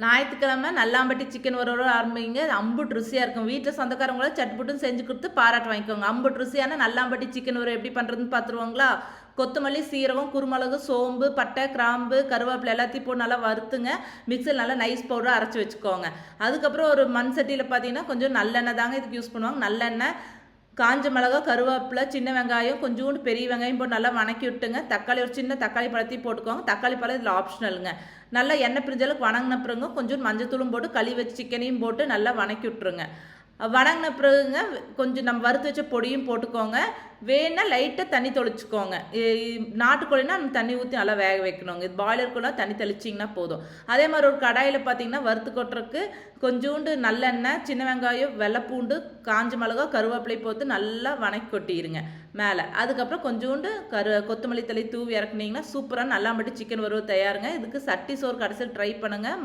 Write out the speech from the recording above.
ஞாயிற்றுக்கிழமை நல்லாம்பட்டி சிக்கன் வறுவல் ஆரம்பிங்க. அம்புட்டு ருசியாக இருக்கும். வீட்டில் சொந்தக்காரங்கள சட்டுப்புட்டுன்னு செஞ்சு கொடுத்து பாராட்டு வாங்கிக்கோங்க. அம்புட்டு ருசியான நல்லாம்பட்டி சிக்கன் வறுவல் எப்படி பண்ணுறதுன்னு பார்த்துருவாங்களா? கொத்தமல்லி, சீரகம், குருமிளகு, சோம்பு, பட்டை, கிராம்பு, கருவேப்பிலை எல்லாத்தையும் போட்டு நல்லா வறுத்துங்க. மிக்சியில் நல்லா நைஸ் பவுடராக அரைச்சி வச்சுக்கோங்க. அதுக்கப்புறம் ஒரு மண் சட்டியில் பார்த்தீங்கன்னா கொஞ்சம் நல்லெண்ணெய் தாங்க இதுக்கு யூஸ் பண்ணுவாங்க. நல்லெண்ணெய், காஞ்ச மிளகா, கருவேப்பிலை, சின்ன வெங்காயம், கொஞ்சோண்டு பெரிய வெங்காயம் போட்டு நல்லா வணக்கி விட்டுங்க. தக்காளி ஒரு சின்ன தக்காளி பழத்தையும் போட்டுக்கோங்க. தக்காளி பழம் இதில் ஆப்ஷனலுங்க. நல்லா எண்ணெய் பிரிஞ்சளவுக்கு வணங்கின பிறகு கொஞ்சம் மஞ்சத்தூளும் போட்டு கழுவி வச்சு சிக்கனையும் போட்டு நல்லா வணக்கி விட்ருங்க. வணங்கின பிறகுங்க கொஞ்சம் நம்ம வறுத்து வச்ச பொடியும் போட்டுக்கோங்க. வேணா லைட்டாக தண்ணி தெளிச்சுக்கோங்க. நாட்டுக்கோழினா நம்ம தண்ணி ஊற்றி நல்லா வேக வைக்கணுங்க. இது பாய்லருக்குலாம் தண்ணி தெளிச்சிங்கன்னா போதும். அதே மாதிரி ஒரு கடாயில் பார்த்தீங்கன்னா வறுத்து கொட்டுறதுக்கு கொஞ்சோண்டு நல்லெண்ணெய், சின்ன வெங்காயம், வெள்ளைப்பூண்டு, காஞ்ச மிளகா, கருவேப்பிலை போட்டு நல்லா வணக்கி கொட்டிடுங்க மேலே. அதுக்கப்புறம் கொஞ்சோண்டு கொத்தமல்லி தழை தூவி இறக்குனீங்கன்னா சூப்பராக நல்லாம்பட்டி சிக்கன் வறுவல் தயாருங்க. இதுக்கு சட்டி சோறு கடைசியில் ட்ரை பண்ணுங்கள்.